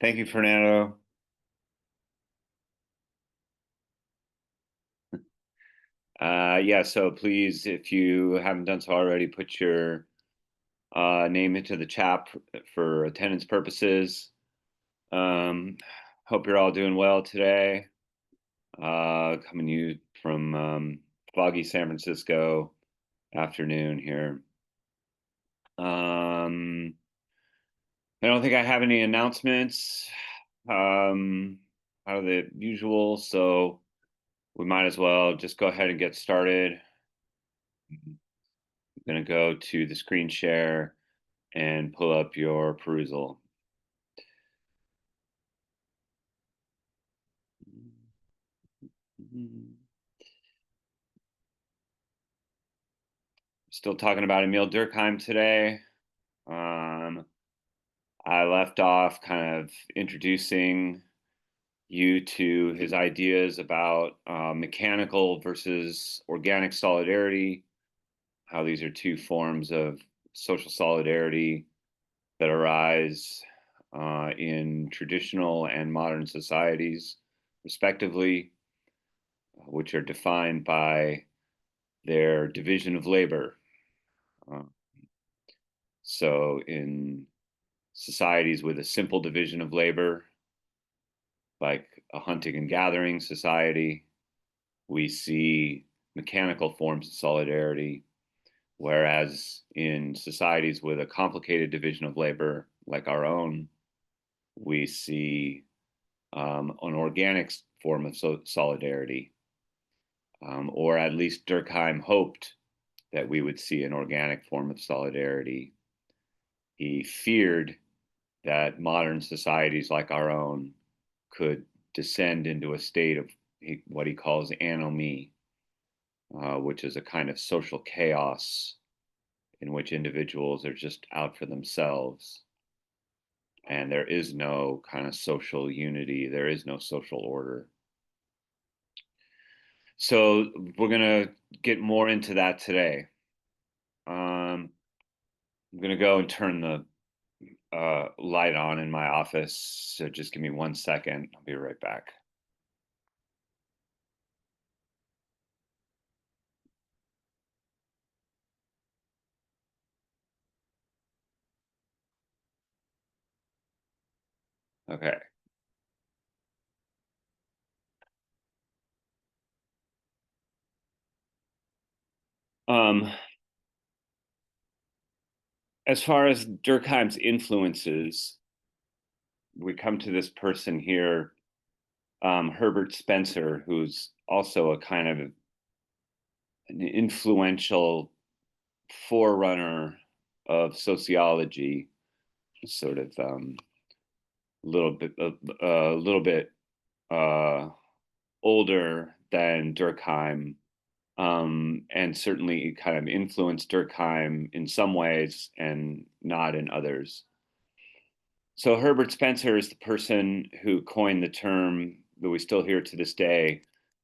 Thank you, Fernando. Yeah, so please, if you haven't done so already, put your name into the chat for attendance purposes. Um, Hope you're all doing well today. Coming to you from foggy San Francisco afternoon here. I don't think I have any announcements out of the usual, so we might as well just go ahead and get started. I'm going to go to the screen share and pull up your perusal. Still talking about Emil Durkheim today. I left off kind of introducing you to his ideas about mechanical versus organic solidarity, how these are two forms of social solidarity that arise in traditional and modern societies, respectively, which are defined by their division of labor. Uh, so, in societies with a simple division of labor, like a hunting and gathering society, we see mechanical forms of solidarity, whereas in societies with a complicated division of labor, like our own, we see an organic form of solidarity, or at least Durkheim hoped that we would see an organic form of solidarity. He feared that modern societies like our own could descend into a state of what he calls anomie, which is a kind of social chaos in which individuals are just out for themselves. And there is no kind of social unity, there is no social order. So we're going to get more into that today. I'm going to go and turn the light on in my office. So just give me 1 second. I'll be right back. Okay. Um, as far as Durkheim's influences, we come to this person here, Herbert Spencer, who's also a kind of an influential forerunner of sociology, sort of a little bit uh, older than Durkheim, and certainly kind of influenced Durkheim in some ways and not in others. So Herbert Spencer is the person who coined the term that we still hear to this day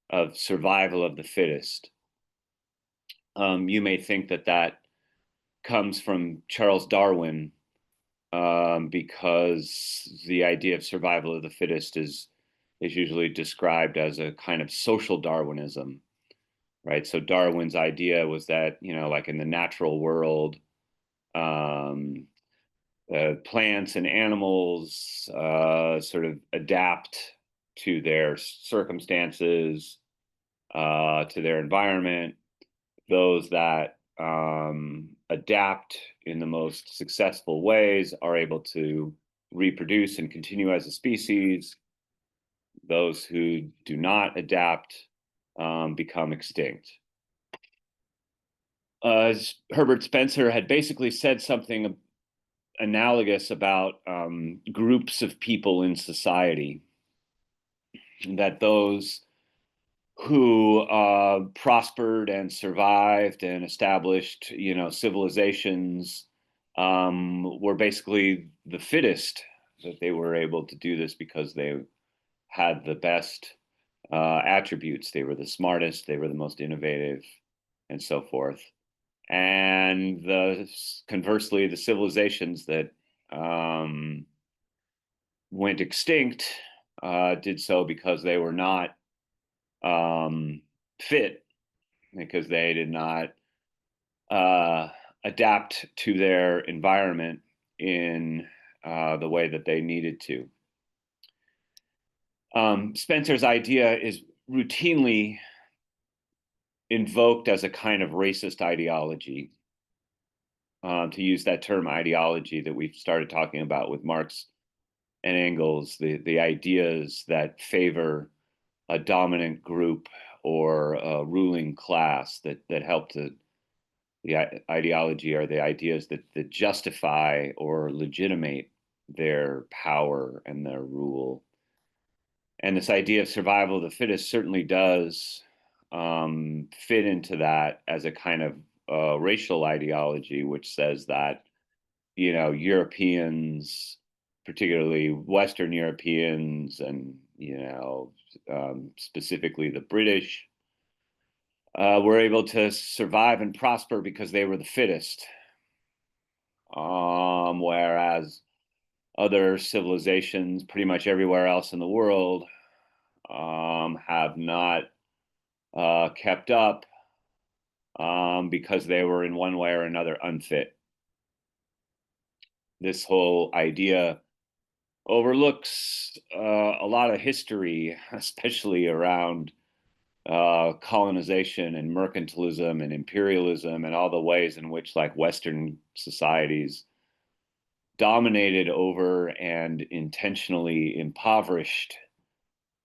of survival of the fittest. You may think that that comes from Charles Darwin, because the idea of survival of the fittest is usually described as a kind of social Darwinism, right? So Darwin's idea was that, like in the natural world, um, plants and animals sort of adapt to their circumstances, to their environment. Those that adapt in the most successful ways are able to reproduce and continue as a species. Those who do not adapt become extinct. Herbert Spencer had basically said something analogous about groups of people in society, that those who prospered and survived and established, civilizations, were basically the fittest, that they were able to do this because they had the best attributes. They were the smartest, they were the most innovative, and so forth. And conversely, the civilizations that went extinct did so because they were not fit, because they did not uh, adapt to their environment in the way that they needed to. Spencer's idea is routinely invoked as a kind of racist ideology, to use that term ideology that we've started talking about with Marx and Engels, the ideas that favor a dominant group or a ruling class, that help to, the ideology are the ideas that justify or legitimate their power and their rule. And this idea of survival of the fittest certainly does fit into that as a kind of racial ideology, which says that, Europeans, particularly Western Europeans, and specifically the British, were able to survive and prosper because they were the fittest, whereas other civilizations, pretty much everywhere else in the world, have not kept up, because they were in one way or another unfit. This whole idea overlooks a lot of history, especially around colonization and mercantilism and imperialism, and all the ways in which, like, Western societies dominated over and intentionally impoverished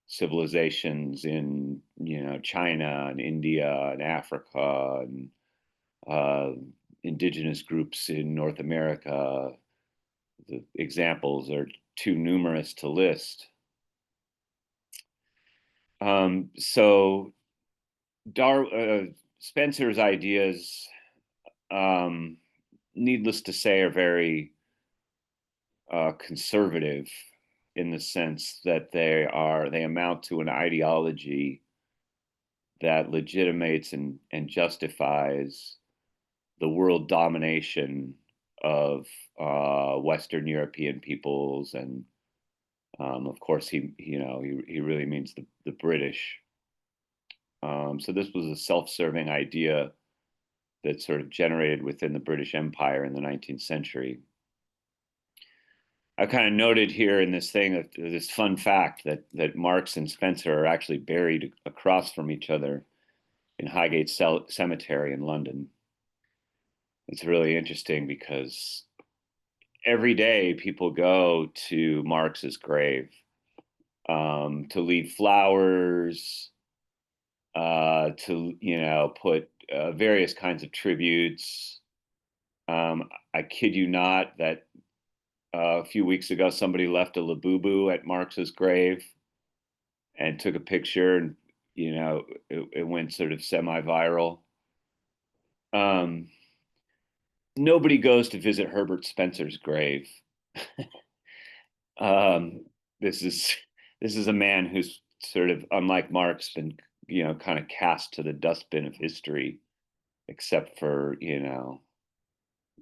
civilizations in, China and India and Africa, and uh, indigenous groups in North America. The examples are too numerous to list. So Spencer's ideas, um, needless to say, are very conservative, in the sense that they amount to an ideology that legitimates and justifies the world domination of Western European peoples, and of course he really means the British. So this was a self-serving idea that sort of generated within the British Empire in the 19th century. I kind of noted here in this thing, this fun fact, that Marx and Spencer are actually buried across from each other in Highgate Cemetery in London. It's really interesting because every day people go to Marx's grave, to leave flowers, to put various kinds of tributes. I kid you not that a few weeks ago somebody left a labubu at Marx's grave and took a picture, and it went sort of semi-viral. Um, Nobody goes to visit Herbert Spencer's grave. um, this is this is a man who's sort of, unlike Marx, been kind of cast to the dustbin of history, except for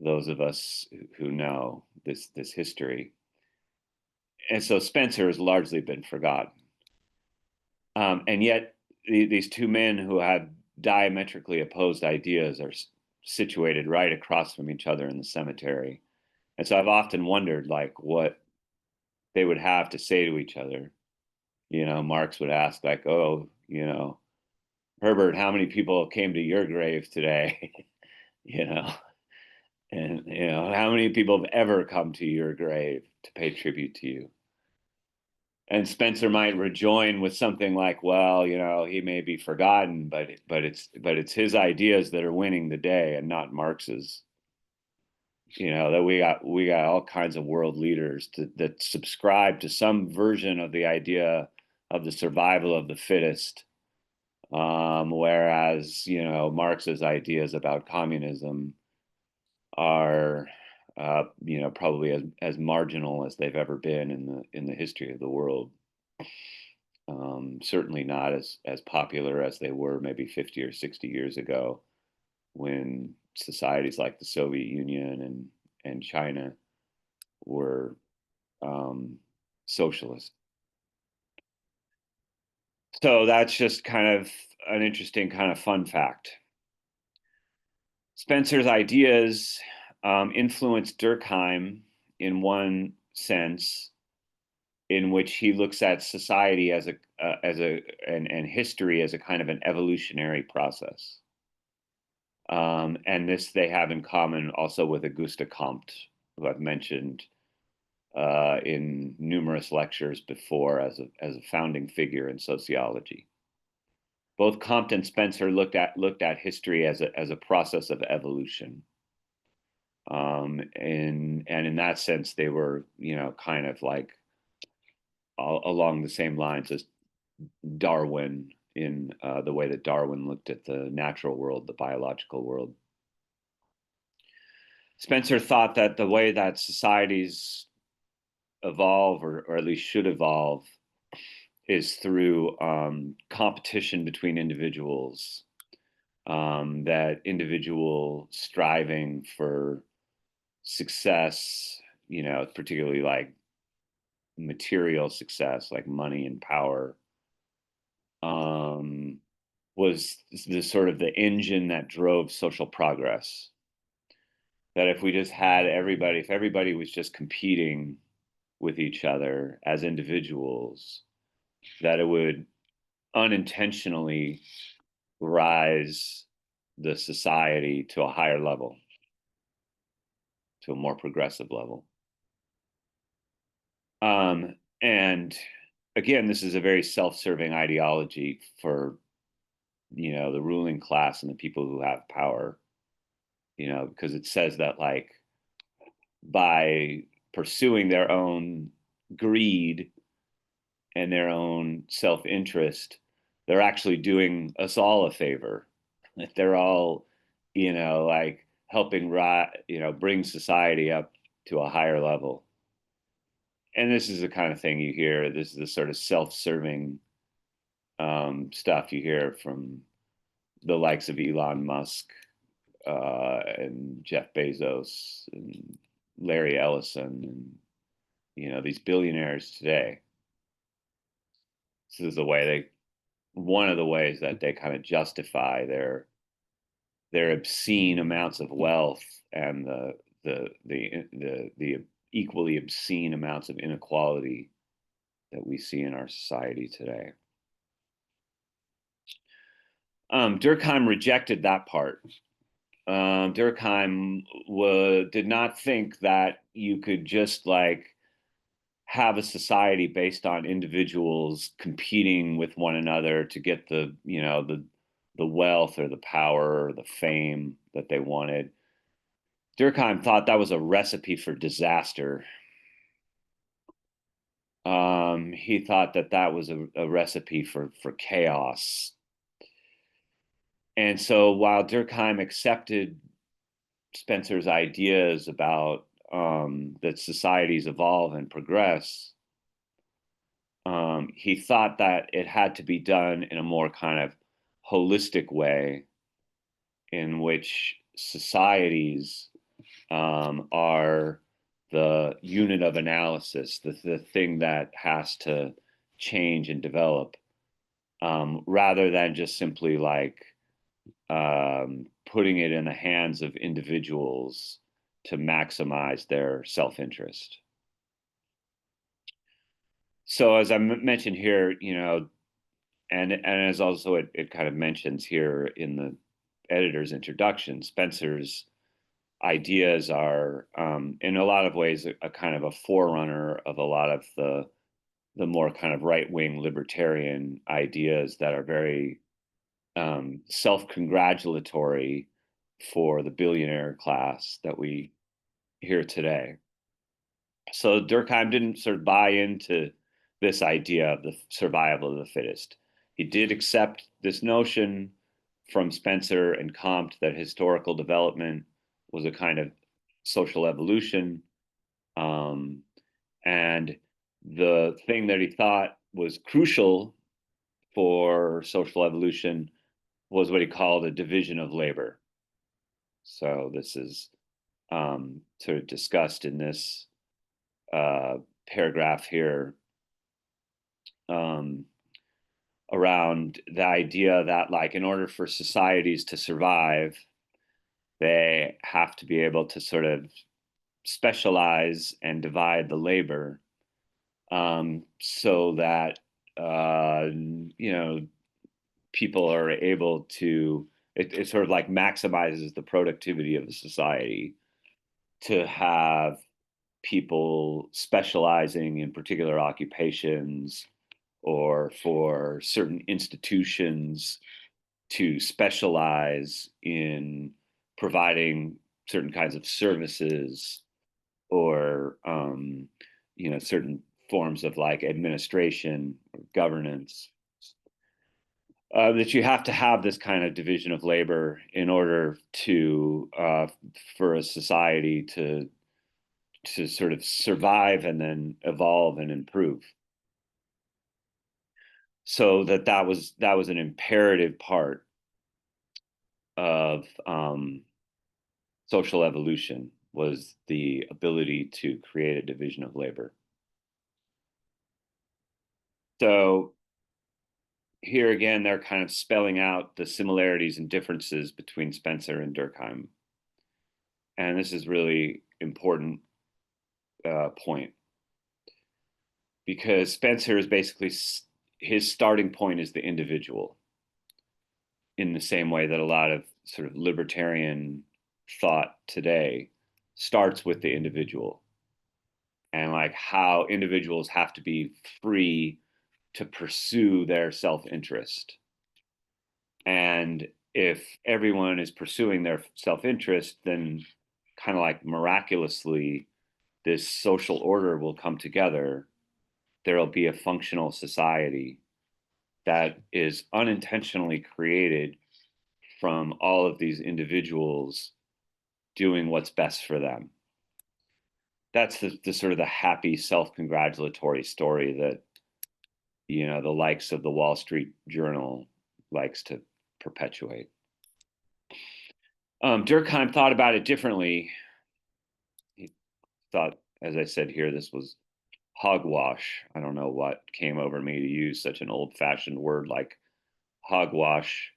those of us who know this history. And so Spencer has largely been forgotten. And yet these two men who have diametrically opposed ideas are situated right across from each other in the cemetery. And so I've often wondered, like, what they would have to say to each other. Marx would ask, like, "Oh, Herbert, how many people came to your grave today?" you know, and how many people have ever come to your grave to pay tribute to you? And Spencer might rejoin with something like, "Well, he may be forgotten, but it's his ideas that are winning the day, and not Marx's." That we got all kinds of world leaders that subscribe to some version of the idea of the survival of the fittest, whereas Marx's ideas about communism are probably as marginal as they've ever been in the history of the world. Certainly not as popular as they were maybe 50 or 60 years ago, when societies like the Soviet Union and China were socialist. So that's just kind of an interesting kind of fun fact. Spencer's ideas influenced Durkheim in one sense, in which he looks at society as and history as a kind of an evolutionary process. And this they have in common also with Auguste Comte, who I've mentioned in numerous lectures before as a founding figure in sociology. Both Comte and Spencer looked at history as a process of evolution. And in that sense, they were, kind of like along the same lines as Darwin in the way that Darwin looked at the natural world, the biological world. Spencer thought that the way that societies evolve, or at least should evolve, is through competition between individuals, that individual striving for success, particularly like material success, like money and power, was the sort of the engine that drove social progress. That if we just had everybody, if everybody was just competing with each other as individuals, that it would unintentionally rise the society to a higher level, to a more progressive level. And again, this is a very self-serving ideology for, the ruling class and the people who have power, because it says that, like, by pursuing their own greed and their own self-interest, they're actually doing us all a favor. They're all, like helping, bring society up to a higher level. And this is the kind of thing you hear. This is the sort of self-serving stuff you hear from the likes of Elon Musk and Jeff Bezos and Larry Ellison and these billionaires today. This is one of the ways that they kind of justify their obscene amounts of wealth and the equally obscene amounts of inequality that we see in our society today. Durkheim rejected that part. Durkheim did not think that you could just like have a society based on individuals competing with one another to get the wealth or the power or the fame that they wanted. Durkheim thought that was a recipe for disaster. He thought that was a recipe for chaos. And so while Durkheim accepted Spencer's ideas about that societies evolve and progress, he thought that it had to be done in a more kind of holistic way, in which societies are the unit of analysis, the thing that has to change and develop, rather than just simply like putting it in the hands of individuals to maximize their self-interest. So as I mentioned here, and as also it kind of mentions here in the editor's introduction, Spencer's ideas are in a lot of ways a kind of a forerunner of a lot of the more kind of right-wing libertarian ideas that are very self-congratulatory for the billionaire class that we hear today. So Durkheim didn't sort of buy into this idea of the survival of the fittest. He did accept this notion from Spencer and Comte that historical development was a kind of social evolution. And the thing that he thought was crucial for social evolution was what he called a division of labor. So this is sort of discussed in this paragraph here um, around the idea that, like, in order for societies to survive, they have to be able to sort of specialize and divide the labor, so that you know, people are able to. It sort of like maximizes the productivity of the society to have people specializing in particular occupations, or for certain institutions to specialize in providing certain kinds of services, or certain forms of like administration or governance. That you have to have this kind of division of labor in order to for a society to sort of survive and then evolve and improve. So that was an imperative part of social evolution, was the ability to create a division of labor. So here again, they're kind of spelling out the similarities and differences between Spencer and Durkheim. And this is really important point, because Spencer is basically, his starting point is the individual, in the same way that a lot of sort of libertarian thought today starts with the individual, and like how individuals have to be free to pursue their self-interest. And if everyone is pursuing their self-interest, then kind of like miraculously, this social order will come together. There'll be a functional society that is unintentionally created from all of these individuals doing what's best for them. That's the sort of the happy self-congratulatory story that, the likes of the Wall Street Journal likes to perpetuate. Durkheim thought about it differently. He thought, as I said here, this was hogwash. I don't know what came over me to use such an old-fashioned word like hogwash,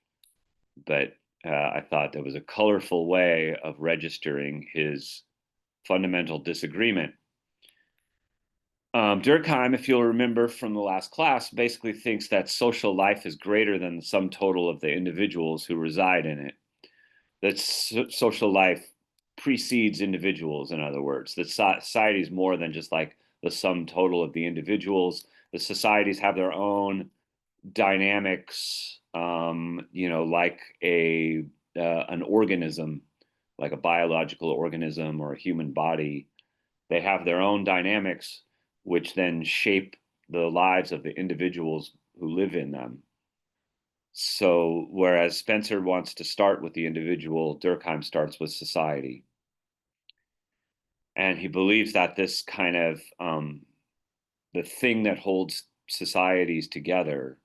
but I thought that was a colorful way of registering his fundamental disagreement. Durkheim, if you'll remember from the last class, basically thinks that social life is greater than the sum total of the individuals who reside in it. That social life precedes individuals, in other words, that society is more than just like the sum total of the individuals. The societies have their own dynamics, like an organism, like a biological organism or a human body. They have their own dynamics, which then shape the lives of the individuals who live in them. So whereas Spencer wants to start with the individual, Durkheim starts with society. And he believes that this kind of the thing that holds societies together,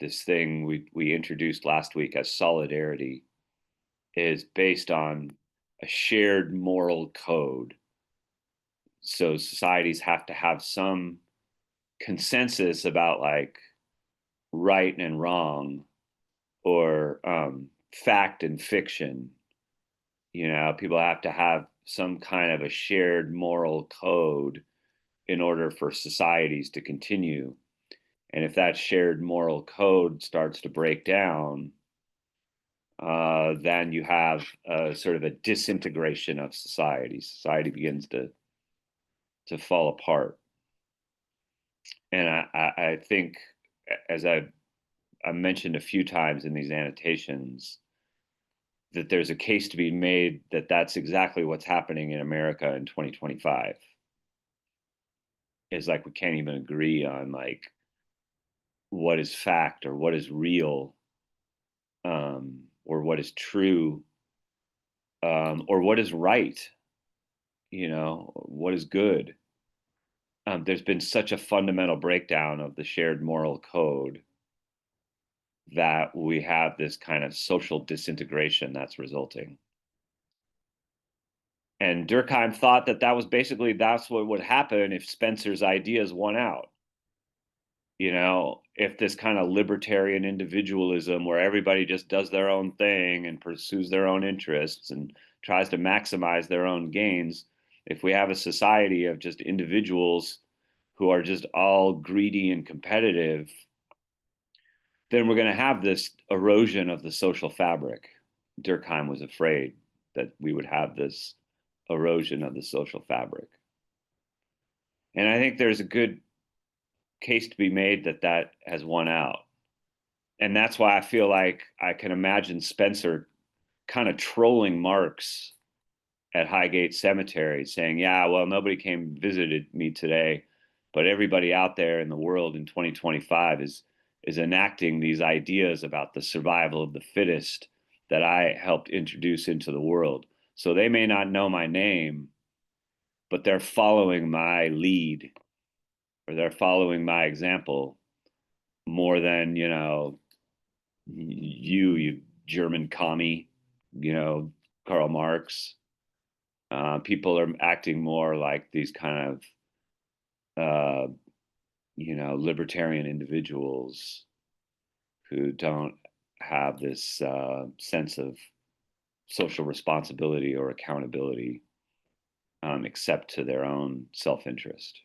this thing we introduced last week as solidarity, is based on a shared moral code. So societies have to have some consensus about like right and wrong, or fact and fiction. People have to have some kind of a shared moral code in order for societies to continue. And if that shared moral code starts to break down, then you have sort of a disintegration of society. Society begins to fall apart. And I think, as I mentioned a few times in these annotations, that there's a case to be made that that's exactly what's happening in America in 2025. Is like we can't even agree on like what is fact or what is real, or what is true, or what is right, what is good. There's been such a fundamental breakdown of the shared moral code that we have this kind of social disintegration that's resulting. And Durkheim thought that that was basically that's what would happen if Spencer's ideas won out. If this kind of libertarian individualism where everybody just does their own thing and pursues their own interests and tries to maximize their own gains, if we have a society of just individuals who are just all greedy and competitive, then we're going to have this erosion of the social fabric. Durkheim was afraid that we would have this erosion of the social fabric. And I think there's a good case to be made that that has won out. And that's why I feel like I can imagine Spencer kind of trolling Marx at Highgate Cemetery saying, yeah, well, nobody came visited me today, but everybody out there in the world in 2025 is enacting these ideas about the survival of the fittest that I helped introduce into the world. So they may not know my name, but they're following my lead or they're following my example more than, you German commie, you know, Karl Marx. People are acting more like these kind of, libertarian individuals who don't have this sense of social responsibility or accountability, except to their own self-interest.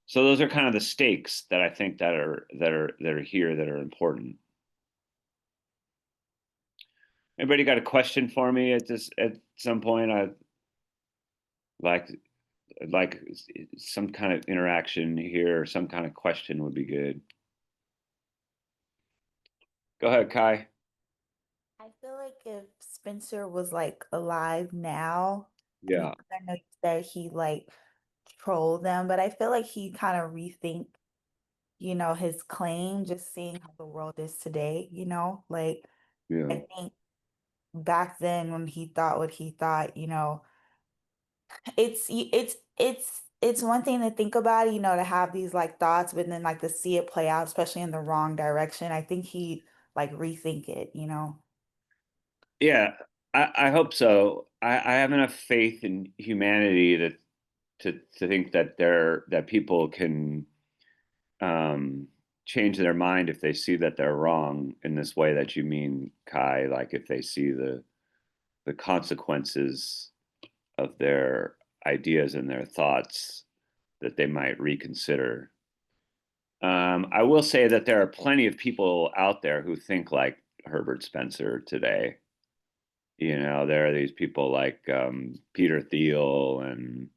So those are kind of the stakes that I think that are here that are important. Anybody got a question for me at some point? I like like some kind of interaction here or some kind of question would be good. Go ahead, Kai. I feel like if Spencer was like alive now, because Yeah, I know you said he like trolled them, but I feel like he kind of rethink, his claim, just seeing how the world is today, like yeah. I think back then when he thought what he thought, it's one thing to think about it, to have these like thoughts, but then like to see it play out, especially in the wrong direction. I think he'd like rethink it. Yeah, I hope so. I have enough faith in humanity that to think that people can um, change their mind if they see that they're wrong in this way that you mean, Kai, like if they see the consequences of their ideas and their thoughts that they might reconsider. I will say that there are plenty of people out there who think like Herbert Spencer today. There are these people like Peter Thiel and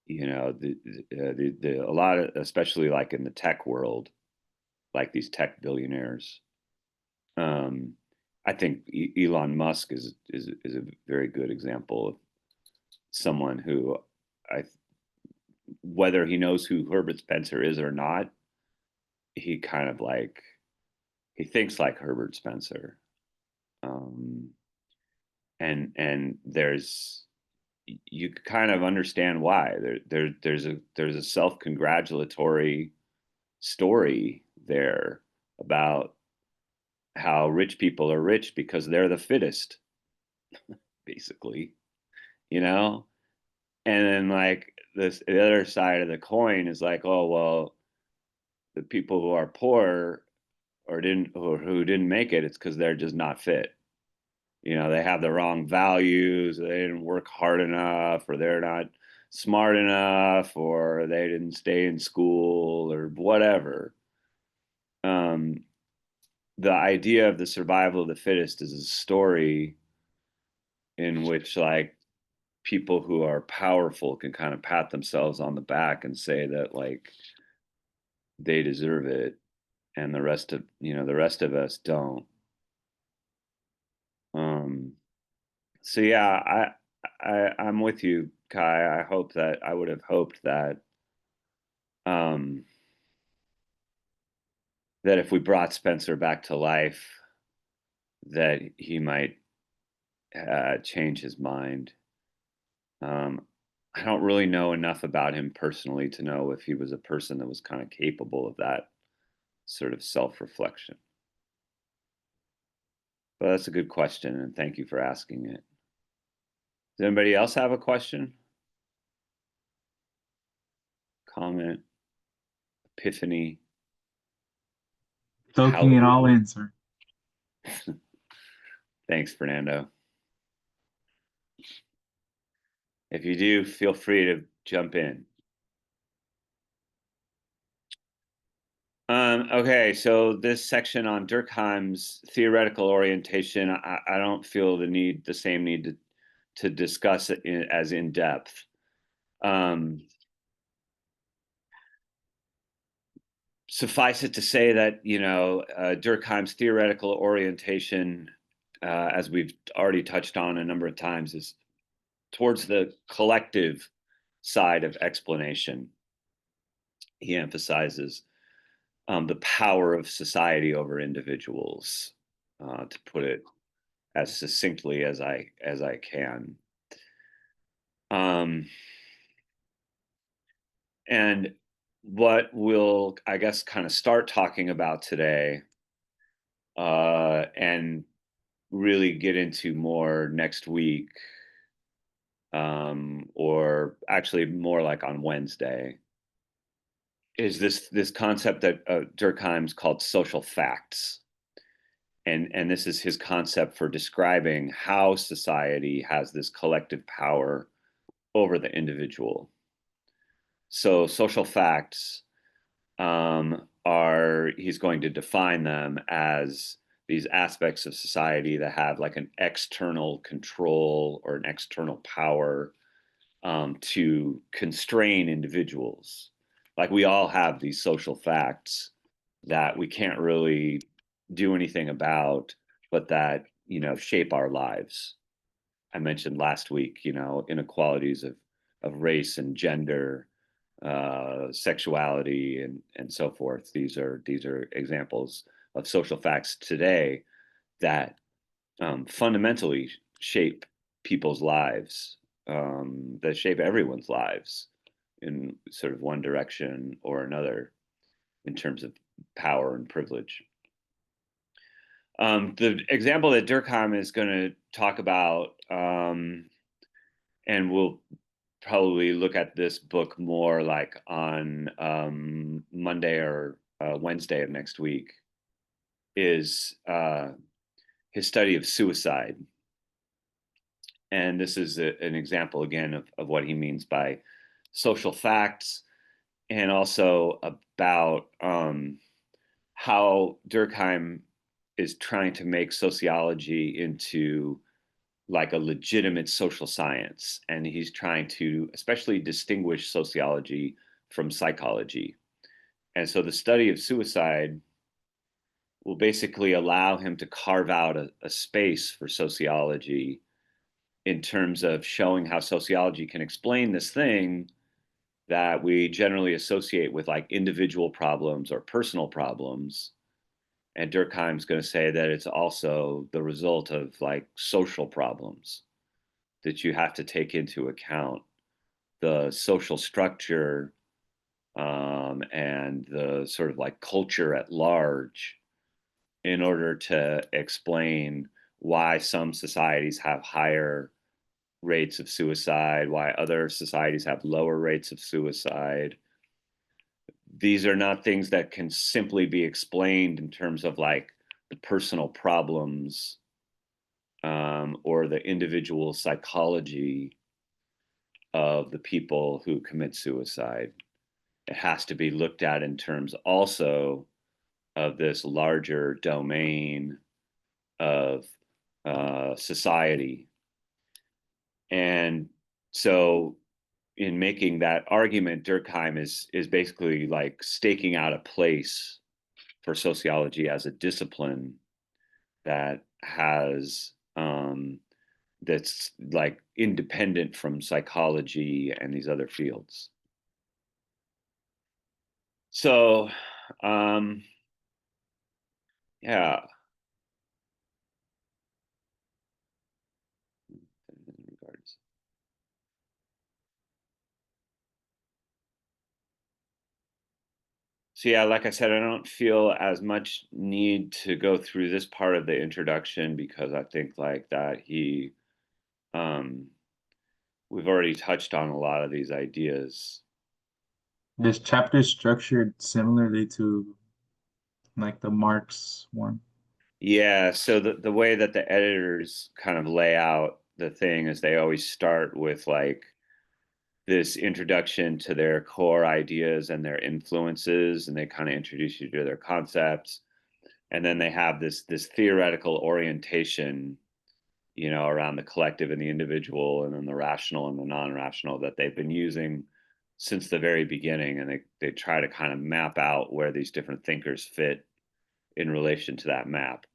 a lot of, especially like in the tech world, like these tech billionaires. Um, I think Elon Musk is a very good example of someone who I whether he knows who Herbert Spencer is or not, he kind of like he thinks like Herbert Spencer. Um, and there's you kind of understand why there's a self-congratulatory story there about how rich people are rich because they're the fittest, basically, you know? And then like the other side of the coin is like, oh well, the people who are poor or who didn't make it, it's because they're just not fit. They have the wrong values, they didn't work hard enough, or they're not smart enough, or they didn't stay in school, or whatever. Um, the idea of the survival of the fittest is a story in which like people who are powerful can kind of pat themselves on the back and say that like they deserve it and the rest of us don't. um so yeah, I'm with you, Kai. I would have hoped um that if we brought Spencer back to life that he might change his mind. um I don't really know enough about him personally to know if he was a person that was kind of capable of that sort of self-reflection. But that's a good question, and thank you for asking it. Does anybody else have a question? Comment, epiphany, Soaking it all in, sir. Thanks, Fernando. If you do, feel free to jump in. Okay, so this section on Durkheim's theoretical orientation, I don't feel the same need to discuss it as in depth. Suffice it to say that, Durkheim's theoretical orientation, as we've already touched on a number of times, is towards the collective side of explanation. He emphasizes the power of society over individuals, to put it as succinctly as I can. And what we'll, I guess, kind of start talking about today, and really get into more next week, or actually more like on Wednesday, is this concept that Durkheim's called social facts. And this is his concept for describing how society has this collective power over the individual. So social facts, he's going to define them as these aspects of society that have like an external control or an external power, to constrain individuals. Like we all have these social facts that we can't really do anything about, but that, shape our lives. I mentioned last week, inequalities of race and gender, sexuality, and so forth. These are examples of social facts today that fundamentally shape people's lives, that shape everyone's lives in sort of one direction or another in terms of power and privilege. The example that Durkheim is going to talk about, and we'll probably look at this book more like on Monday or Wednesday of next week, is his study of suicide. And this is an example, again, of what he means by social facts, and also about how Durkheim is trying to make sociology into like a legitimate social science. And he's trying to especially distinguish sociology from psychology. And so the study of suicide will basically allow him to carve out a space for sociology in terms of showing how sociology can explain this thing that we generally associate with like individual problems or personal problems. And Durkheim's going to say that it's also the result of like social problems, that you have to take into account the social structure, and the sort of like culture at large in order to explain why some societies have higher rates of suicide, why other societies have lower rates of suicide. These are not things that can simply be explained in terms of like the personal problems, or the individual psychology of the people who commit suicide. It has to be looked at in terms also of this larger domain of society. And so in making that argument, Durkheim is basically like staking out a place for sociology as a discipline that has, that's like independent from psychology and these other fields. So, yeah. So yeah, like I said, I don't feel as much need to go through this part of the introduction because I think like that he, um, we've already touched on a lot of these ideas. This chapter is structured similarly to like the Marx one. Yeah, so the way that the editors kind of lay out the thing is they always start with like this introduction to their core ideas and their influences, and they kind of introduce you to their concepts. And then they have this theoretical orientation, around the collective and the individual, and then the rational and the non-rational that they've been using since the very beginning. And they try to kind of map out where these different thinkers fit in relation to that map.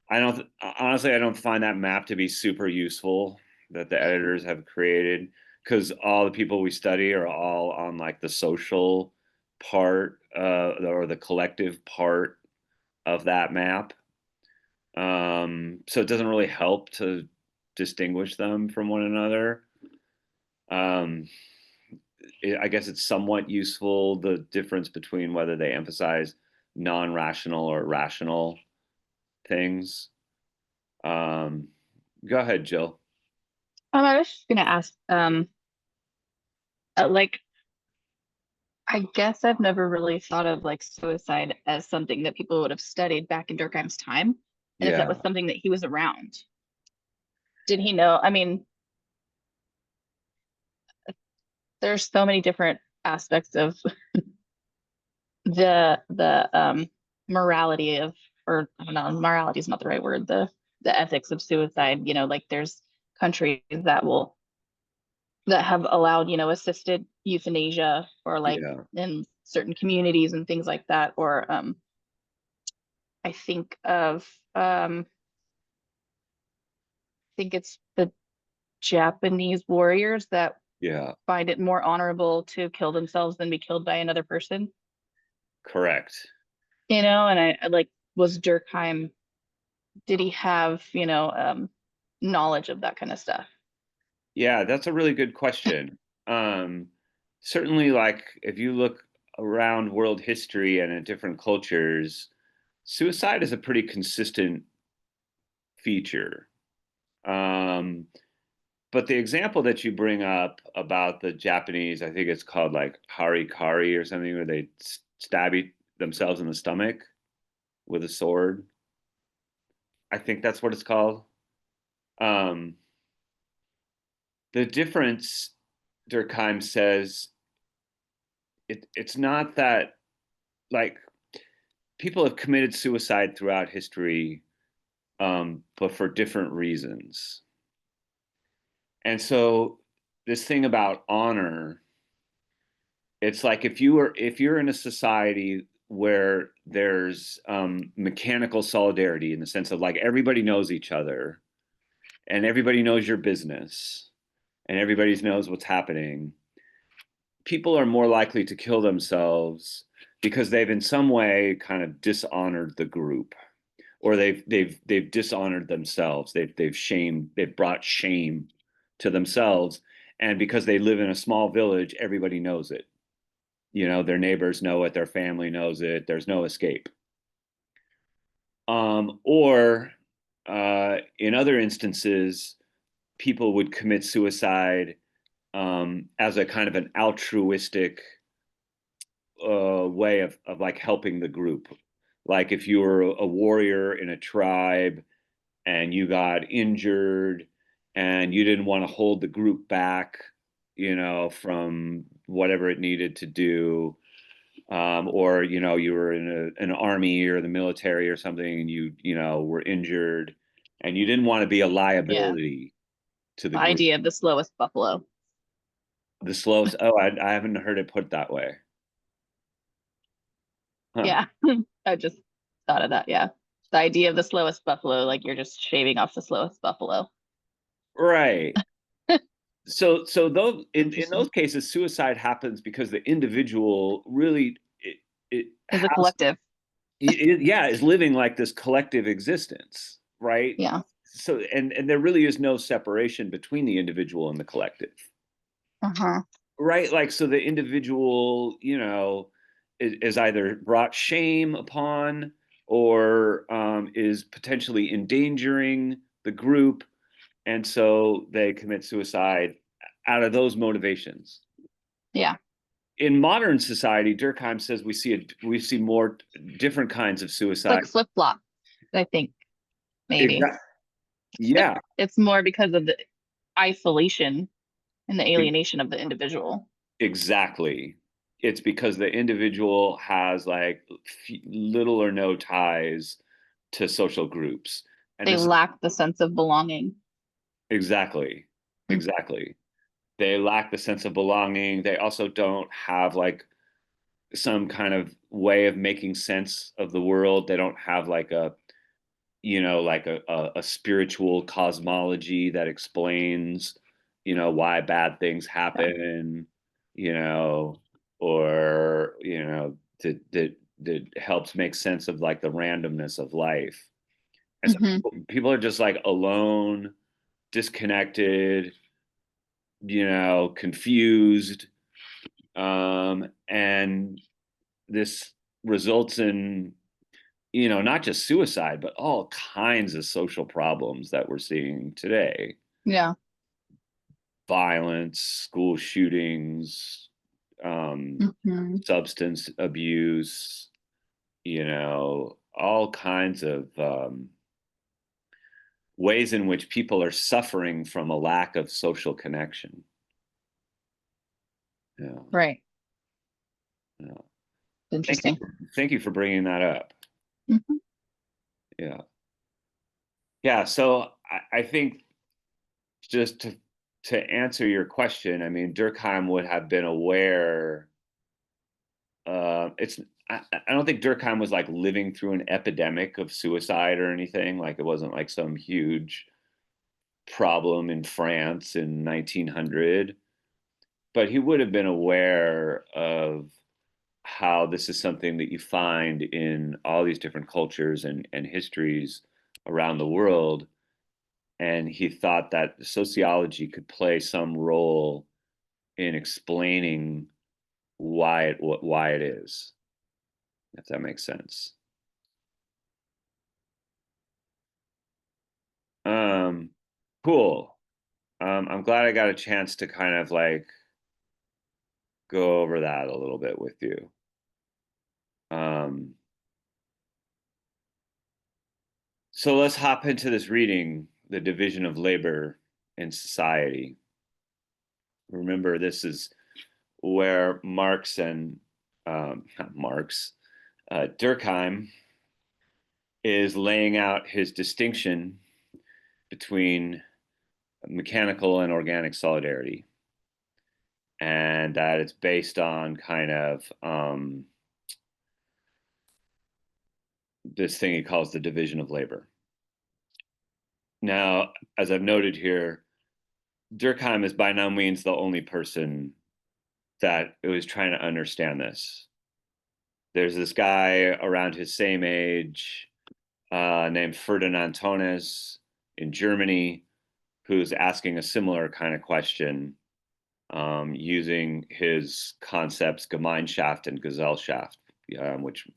I don't honestly, I don't find that map to be super useful that the editors have created, because all the people we study are all on like the social part, or the collective part of that map. So it doesn't really help to distinguish them from one another. Um, I guess it's somewhat useful, the difference between whether they emphasize non-rational or rational things. Um, Go ahead, Jill. I was just gonna ask, like, I guess I've never really thought of like suicide as something that people would have studied back in Durkheim's time, and if that was Yeah, something that he was around. Did he know? I mean, there's so many different aspects of the morality of, or I don't know, morality is not the right word, the ethics of suicide. Like there's countries that have allowed, assisted euthanasia, or like yeah, in certain communities and things like that. Or I think of I think it's the Japanese warriors that yeah, find it more honorable to kill themselves than be killed by another person. correct. And I like, was Durkheim, did he have, knowledge of that kind of stuff? Yeah, that's a really good question. Um, Certainly, like if you look around world history and in different cultures, suicide is a pretty consistent feature. Um, but the example that you bring up about the Japanese, I think it's called like harikari or something, where they stab themselves in the stomach with a sword. I think that's what it's called. Um, the difference, Durkheim says, it's not that, like, people have committed suicide throughout history, but for different reasons. And so this thing about honor, it's like if you're in a society where there's mechanical solidarity, in the sense of like everybody knows each other and everybody knows your business and everybody knows what's happening, people are more likely to kill themselves because they've in some way kind of dishonored the group, or they've dishonored themselves. They've brought shame to themselves, and because they live in a small village, everybody knows it. Their neighbors know it, their family knows it. There's no escape. Or in other instances, people would commit suicide as a kind of an altruistic way of like helping the group. Like if you were a warrior in a tribe and you got injured and you didn't want to hold the group back, from whatever it needed to do, or you were in an army or the military or something, and you were injured, and you didn't want to be a Yeah. liability to the The group. idea of the slowest buffalo. The slowest. Oh, I haven't heard it put that way. Huh. Yeah. I just thought of that. Yeah. The idea of the slowest buffalo, like you're just shaving off the slowest buffalo. Right. So those in Interesting. those cases, suicide happens because the individual really it As a has collective. yeah, is living like this collective existence, right? Yeah. So and there really is no separation between the individual and the collective, Uh-huh. right? Like so the individual, is either brought shame upon, or is potentially endangering the group, and so they commit suicide out of those motivations. Yeah. In modern society, Durkheim says we see more different kinds of It's suicide. like flip-flop, I think, maybe. Yeah, It's more because of the isolation and the alienation of the individual. exactly. It's because the individual has like little or no ties to social groups. And They this lack the sense of belonging. exactly, exactly. They lack the sense of belonging. They also don't have like some kind of way of making sense of the world. They don't have like a, like a spiritual cosmology that explains, why bad things happen, or, that helps make sense of like the randomness of life. And so Hmm. people are just like alone, disconnected, confused. And this results in, not just suicide, but all kinds of social problems that we're seeing today. Yeah. Violence, school shootings, Hmm. substance abuse, all kinds of ways in which people are suffering from a lack of social connection. Yeah. Right. Yeah. Interesting. Thank you for bringing that up. Mhm. Yeah. Yeah. So I think just to answer your question, I mean, Durkheim would have been aware. I don't think Durkheim was like living through an epidemic of suicide or anything. Like it wasn't like some huge problem in France in 1900, but he would have been aware of how this is something that you find in all these different cultures and histories around the world. And he thought that sociology could play some role in explaining why it is, if that makes sense. Um, cool. I'm glad I got a chance to kind of like go over that a little bit with you. Um, so let's hop into this reading, The Division of Labor in Society. Remember, this is where Marx and not Marx, Durkheim is laying out his distinction between mechanical and organic solidarity, and that it's based on kind of this thing he calls the division of labor. Now, as I've noted here, Durkheim is by no means the only person that was trying to understand this. There's this guy around his same age named Ferdinand Tones in Germany who's asking a similar kind of question using his concepts Gemeinschaft and Gesellschaft, which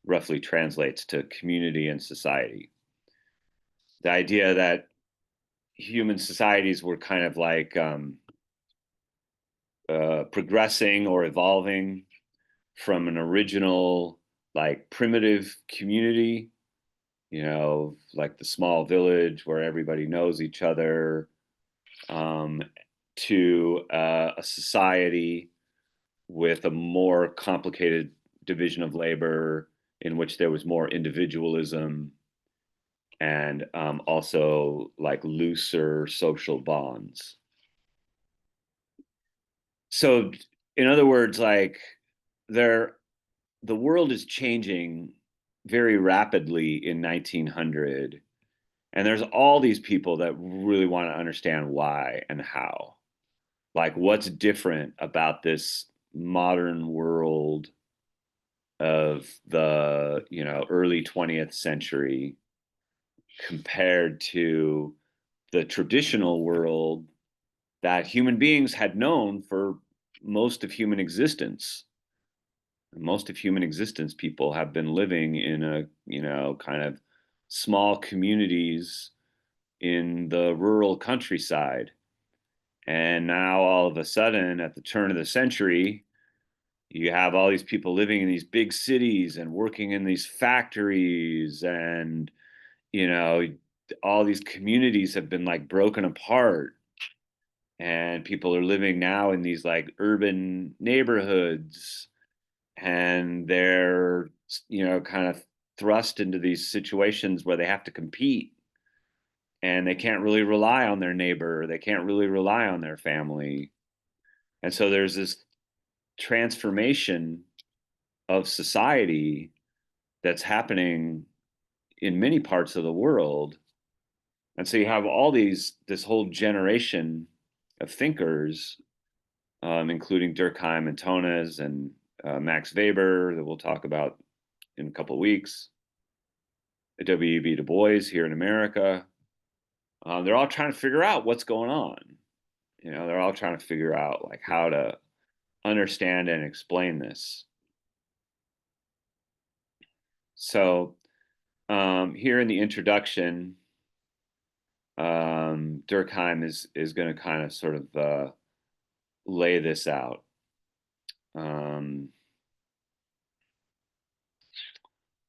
roughly translates to community and society. The idea that human societies were kind of like progressing or evolving from an original, like primitive community, like the small village where everybody knows each other, to a society with a more complicated division of labor in which there was more individualism and also like looser social bonds. So, in other words, like the world is changing very rapidly in 1900, and there's all these people that really want to understand why and how. Like, what's different about this modern world of the early 20th century compared to the traditional world that human beings had known for most of human existence. Most of human existence, people have been living in a, kind of small communities in the rural countryside. And now all of a sudden, at the turn of the century, you have all these people living in these big cities and working in these factories, and you know, all these communities have been like broken apart, and people are living now in these like urban neighborhoods, and they're, kind of thrust into these situations where they have to compete, and they can't really rely on their neighbor, they can't really rely on their family. And so there's this transformation of society that's happening in many parts of the world. And so you have this whole generation of thinkers, including Durkheim and Tones and Max Weber, that we'll talk about in a couple of weeks, W.E.B. Du Bois here in America. They're all trying to figure out what's going on. They're all trying to figure out like how to understand and explain this. So here in the introduction, Durkheim is going to kind of sort of lay this out. Let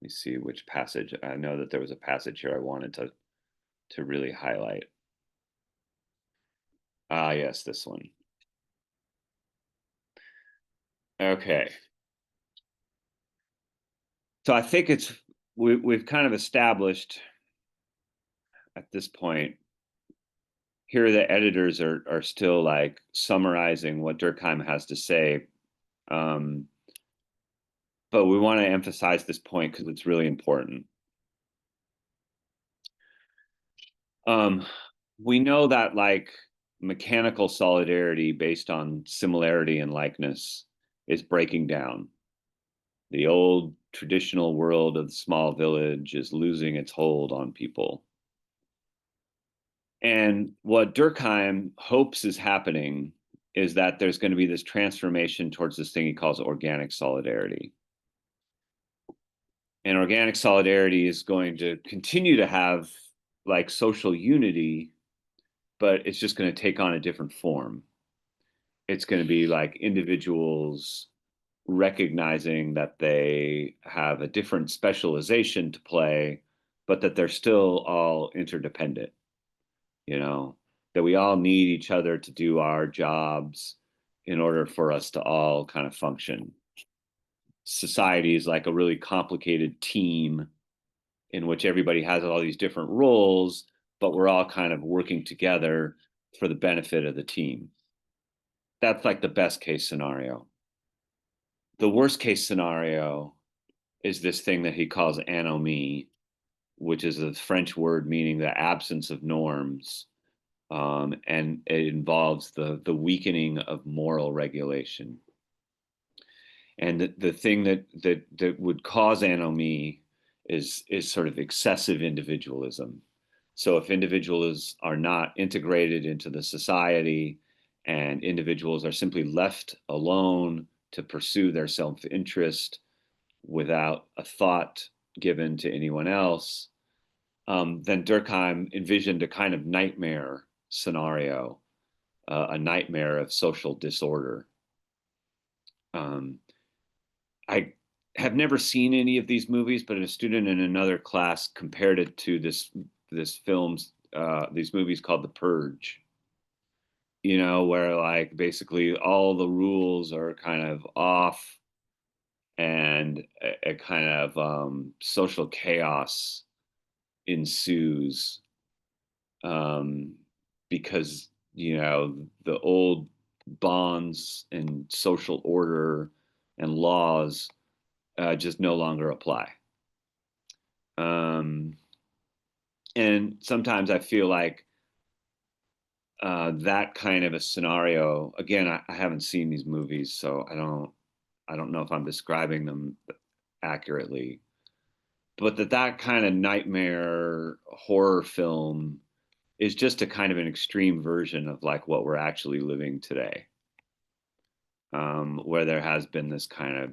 me see which passage. I know that there was a passage here I wanted to really highlight. Yes, this one. Okay. So I think we've kind of established at this point. Here the editors are still like summarizing what Durkheim has to say. But we want to emphasize this point because it's really important. We know that like mechanical solidarity based on similarity and likeness is breaking down. The old traditional world of the small village is losing its hold on people. And what Durkheim hopes is happening is that there's going to be this transformation towards this thing he calls organic solidarity. And organic solidarity is going to continue to have like social unity, but it's just going to take on a different form. It's going to be like individuals recognizing that they have a different specialization to play, but that they're still all interdependent, that we all need each other to do our jobs in order for us to all kind of function. Society is like a really complicated team in which everybody has all these different roles, but we're all kind of working together for the benefit of the team. That's like the best case scenario. The worst case scenario is this thing that he calls anomie, which is a French word meaning the absence of norms. And it involves the weakening of moral regulation. And the thing that would cause anomie is sort of excessive individualism. So if individuals are not integrated into the society and individuals are simply left alone to pursue their self-interest without a thought given to anyone else, then Durkheim envisioned a kind of nightmare scenario, a nightmare of social disorder. I have never seen any of these movies, but a student in another class compared it to these movies called The Purge, where like basically all the rules are kind of off and a kind of social chaos ensues, because the old bonds and social order and laws just no longer apply. And sometimes I feel like that kind of a scenario, again, I haven't seen these movies, so I don't know if I'm describing them accurately, but that kind of nightmare horror film is just a kind of an extreme version of like what we're actually living today, where there has been this kind of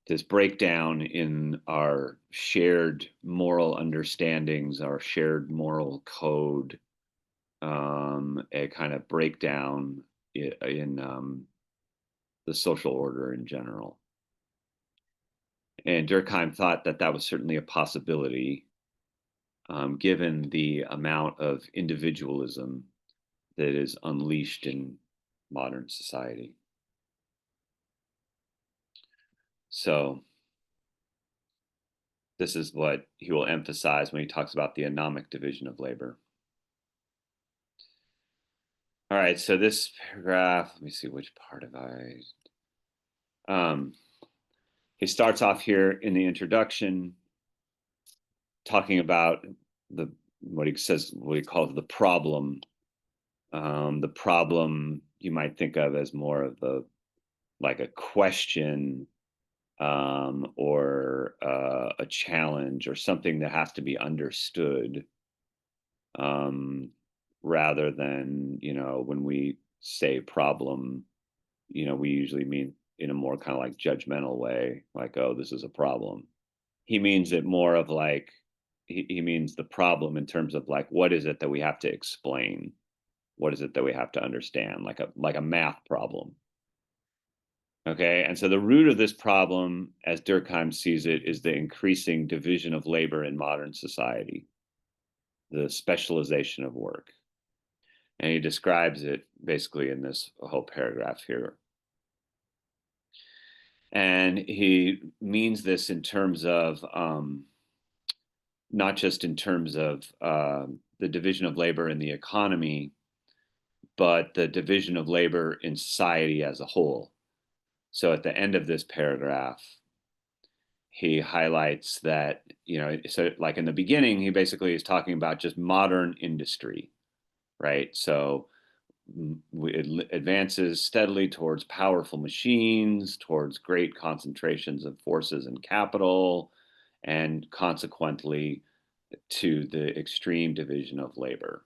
this breakdown in our shared moral understandings, our shared moral code, a kind of breakdown in the social order in general. And Durkheim thought that that was certainly a possibility, given the amount of individualism that is unleashed in modern society. So this is what he will emphasize when he talks about the anomic division of labor. All right, so this paragraph, let me see which part have I. He starts off here in the introduction talking about what he calls the problem. The problem you might think of as more of like a question, or a challenge, or something that has to be understood, rather than, when we say problem, we usually mean in a more kind of like judgmental way, like, oh, this is a problem. He means it more of like, he means the problem in terms of like, what is it that we have to explain? What is it that we have to understand? Like a math problem. Okay, and so the root of this problem, as Durkheim sees it, is the increasing division of labor in modern society, the specialization of work. And he describes it basically in this whole paragraph here. And he means this in terms of, not just in terms of the division of labor in the economy, but the division of labor in society as a whole. So at the end of this paragraph, he highlights that, so like in the beginning, he basically is talking about just modern industry, right? So it advances steadily towards powerful machines, towards great concentrations of forces and capital, and consequently to the extreme division of labor.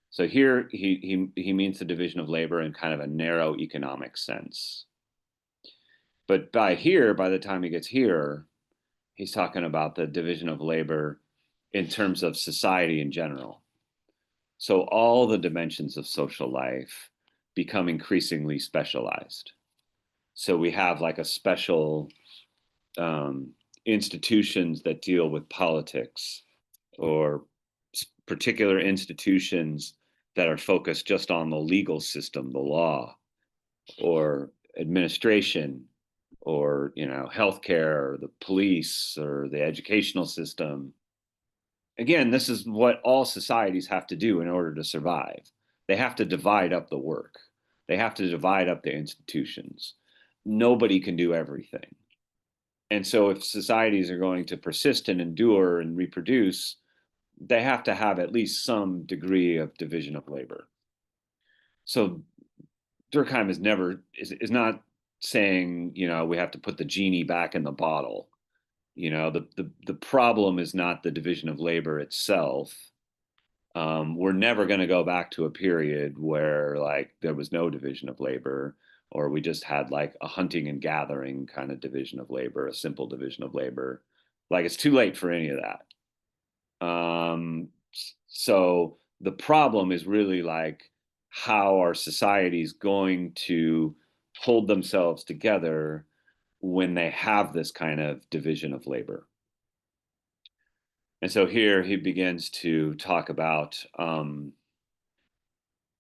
So here he means the division of labor in kind of a narrow economic sense. But by the time he gets here, he's talking about the division of labor in terms of society in general. So all the dimensions of social life become increasingly specialized. So we have like a special institutions that deal with politics, or particular institutions that are focused just on the legal system, the law, or administration, or healthcare, or the police, or the educational system. Again, this is what all societies have to do in order to survive. They have to divide up the work. They have to divide up the institutions. Nobody can do everything. And so if societies are going to persist and endure and reproduce, they have to have at least some degree of division of labor. So Durkheim is not saying, we have to put the genie back in the bottle. The problem is not the division of labor itself. We're never going to go back to a period where like there was no division of labor, or we just had like a hunting and gathering kind of division of labor, a simple division of labor. Like it's too late for any of that. So the problem is really like, how are societies going to hold themselves together when they have this kind of division of labor? And so here he begins to talk about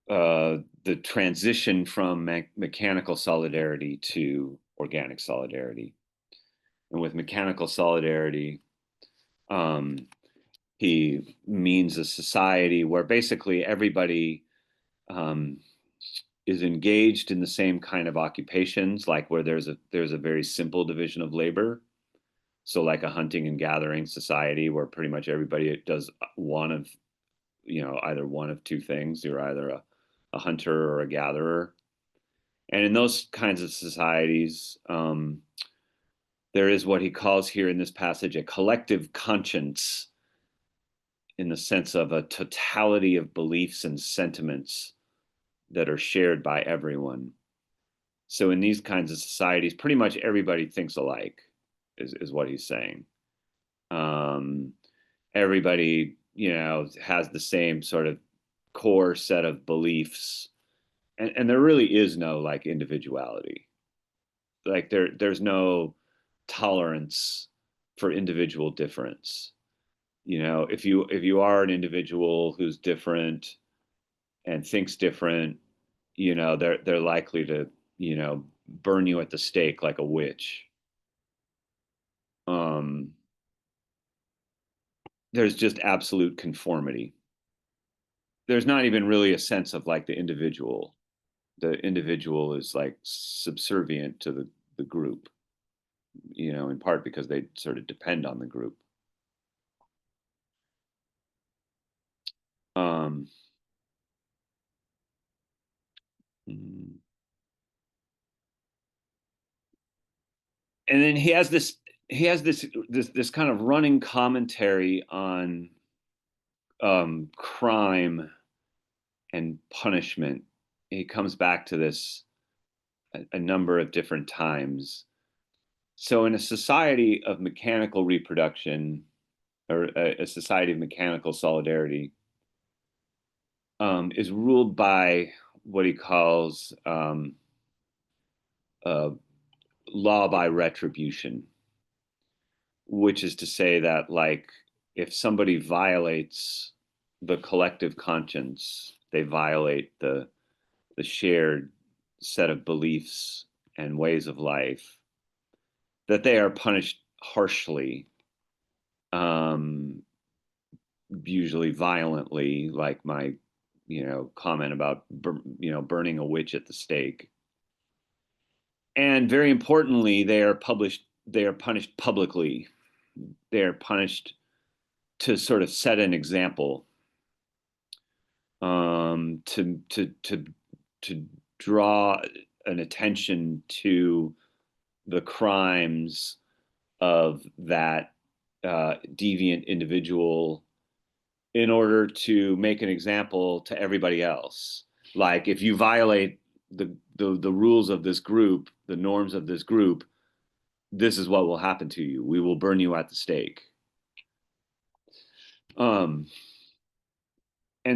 the transition from mechanical solidarity to organic solidarity. And with mechanical solidarity, he means a society where basically everybody is engaged in the same kind of occupations, like where there's a very simple division of labor. So like a hunting and gathering society where pretty much everybody does either one of two things. You're either a hunter or a gatherer. And in those kinds of societies, there is what he calls here in this passage a collective conscience, in the sense of a totality of beliefs and sentiments that are shared by everyone. So in these kinds of societies, pretty much everybody thinks alike, is what he's saying. Everybody, has the same sort of core set of beliefs, and there really is no like individuality. Like there's no tolerance for individual difference. You know, if you are an individual who's different and thinks different, you know, they're likely to, you know, burn you at the stake like a witch. There's just absolute conformity. There's not even really a sense of like the individual. The individual is like subservient to the group, you know, in part because they sort of depend on the group. Um, and then he has this kind of running commentary on crime and punishment. He comes back to this a number of different times. So in a society of mechanical reproduction, or a society of mechanical solidarity, is ruled by what he calls law by retribution, which is to say that like if somebody violates the collective conscience, they violate the shared set of beliefs and ways of life, that they are punished harshly, usually violently, like my, you know, comment about, you know, burning a witch at the stake. And very importantly, they are punished publicly. They are punished to sort of set an example, to draw an attention to the crimes of that deviant individual in order to make an example to everybody else. Like if you violate the rules of this group, the norms of this group, this is what will happen to you. We will burn you at the stake. And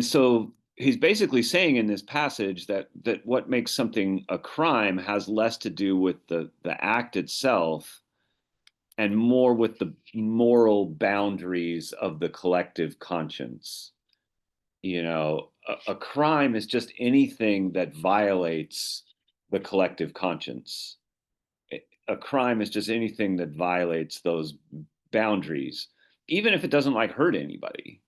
so he's basically saying in this passage that what makes something a crime has less to do with the act itself and more with the moral boundaries of the collective conscience. You know, a crime is just anything that violates the collective conscience. A crime is just anything that violates those boundaries, even if it doesn't like hurt anybody,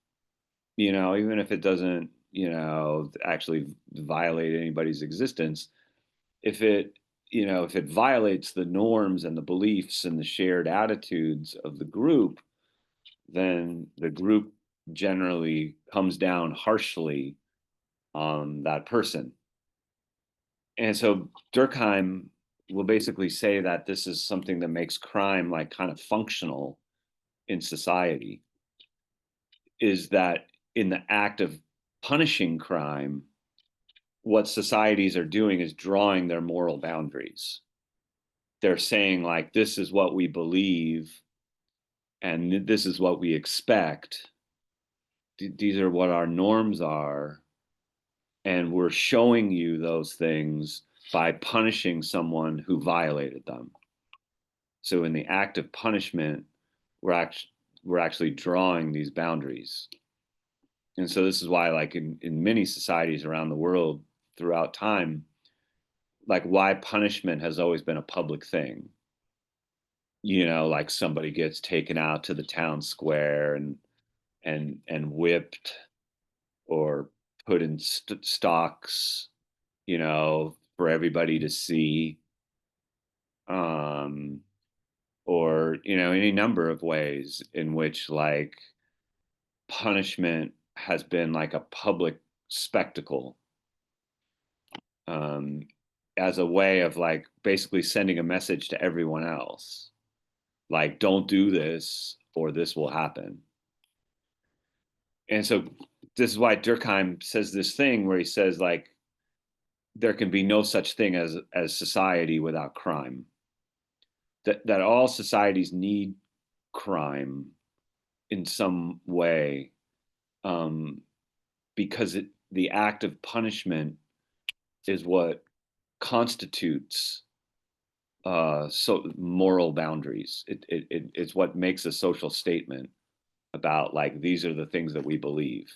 you know, even if it doesn't, you know, actually violate anybody's existence. If it, you know, if it violates the norms and the beliefs and the shared attitudes of the group, then the group generally comes down harshly on that person. And so Durkheim will basically say that this is something that makes crime like kind of functional in society, is that in the act of punishing crime, what societies are doing is drawing their moral boundaries. They're saying like, this is what we believe and this is what we expect. These are what our norms are. And we're showing you those things by punishing someone who violated them. So in the act of punishment, we're actually drawing these boundaries. And so this is why, like in many societies around the world throughout time, like why punishment has always been a public thing. You know, like somebody gets taken out to the town square and whipped or put in stocks, you know, for everybody to see, or, you know, any number of ways in which like punishment has been like a public spectacle, as a way of like basically sending a message to everyone else, like don't do this or this will happen. And so this is why Durkheim says this thing where he says like there can be no such thing as society without crime. That all societies need crime in some way, because the act of punishment is what constitutes so moral boundaries. It's what makes a social statement about like these are the things that we believe.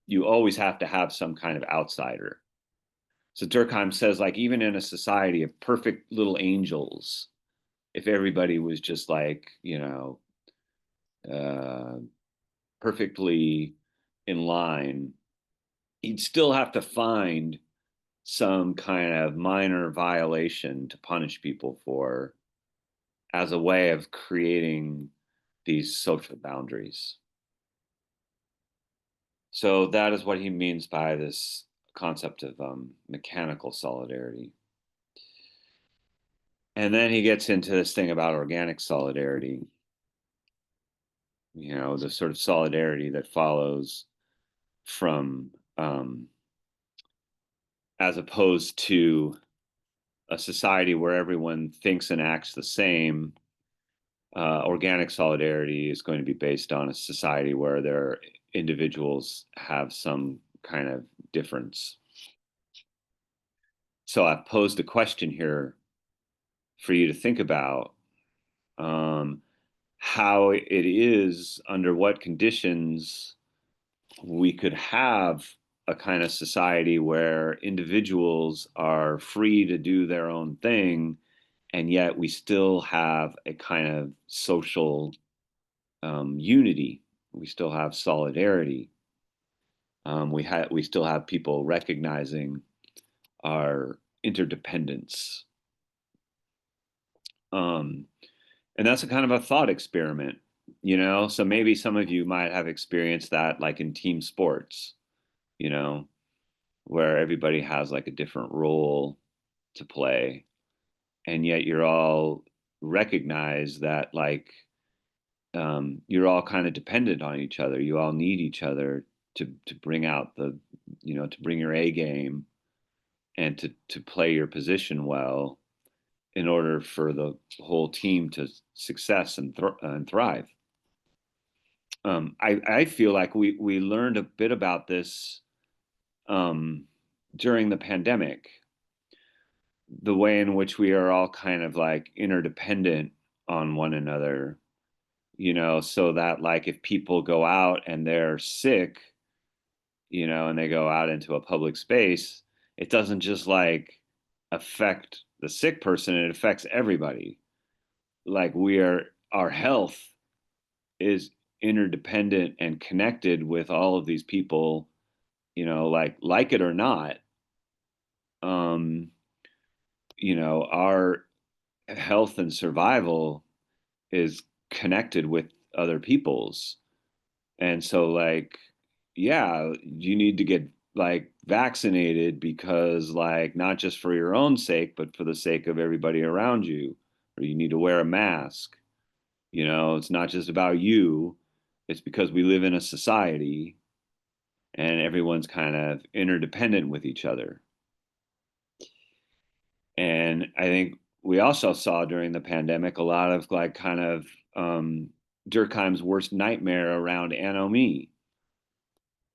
You always have to have some kind of outsider. So Durkheim says, like, even in a society of perfect little angels, if everybody was just like, uh, perfectly in line, you'd still have to find some kind of minor violation to punish people for as a way of creating these social boundaries. So that is what he means by this concept of mechanical solidarity. And then he gets into this thing about organic solidarity, the sort of solidarity that follows from, as opposed to a society where everyone thinks and acts the same. Organic solidarity is going to be based on a society where their individuals have some kind of difference. So I've posed a question here for you to think about, how it is, under what conditions we could have a kind of society where individuals are free to do their own thing, and yet we still have a kind of social unity. We still have solidarity. We still have people recognizing our interdependence. And that's a kind of a thought experiment, So maybe some of you might have experienced that, like in team sports, you know, where everybody has like a different role to play, and yet you're all recognize that like you're all kind of dependent on each other. You all need each other to bring out the, to bring your A game and to play your position well in order for the whole team to success and thrive. I feel like we learned a bit about this during the pandemic, the way in which we are all kind of like interdependent on one another, so that like if people go out and they're sick, and they go out into a public space, it doesn't just like affect the sick person, it affects everybody. Like our health is interdependent and connected with all of these people, like it or not. Our health and survival is connected with other people's. And so like, yeah, you need to get like vaccinated because like not just for your own sake, but for the sake of everybody around you. Or you need to wear a mask. It's not just about you. It's because we live in a society and everyone's kind of interdependent with each other. And I think we also saw during the pandemic a lot of like kind of Durkheim's worst nightmare around anomie,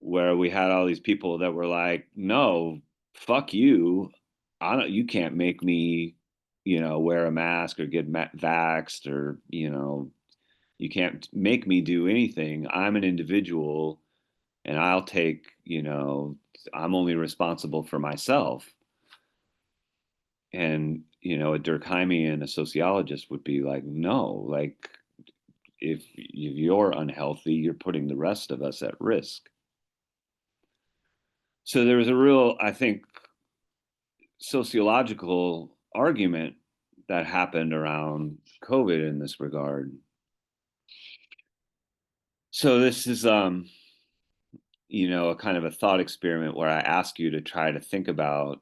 where we had all these people that were like, no, fuck you. You can't make me, wear a mask or get vaxxed, or, you can't make me do anything. I'm an individual and I'll take, I'm only responsible for myself. And, a Durkheimian, a sociologist would be like, no, like if you're unhealthy, you're putting the rest of us at risk. So there was a real, I think, sociological argument that happened around COVID in this regard. So this is, a kind of a thought experiment where I ask you to try to think about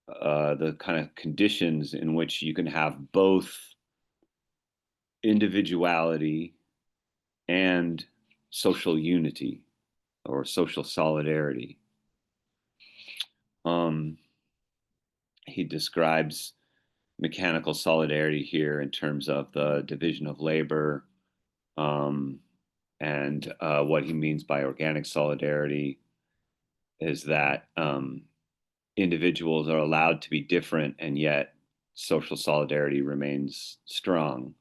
the kind of conditions in which you can have both individuality and social unity or social solidarity. He describes mechanical solidarity here in terms of the division of labor, and what he means by organic solidarity is that individuals are allowed to be different, and yet social solidarity remains strong.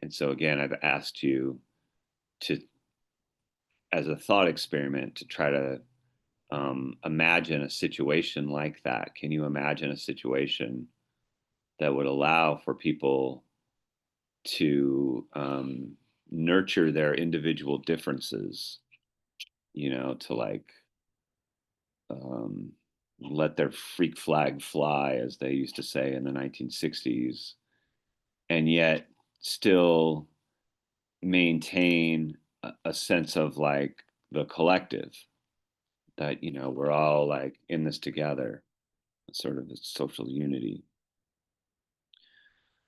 And so again, I've asked you to, as a thought experiment, to try to imagine a situation like that. Can you imagine a situation that would allow for people to nurture their individual differences, to like let their freak flag fly, as they used to say in the 1960s, and yet still maintain a sense of like the collective, that we're all like in this together, sort of a social unity.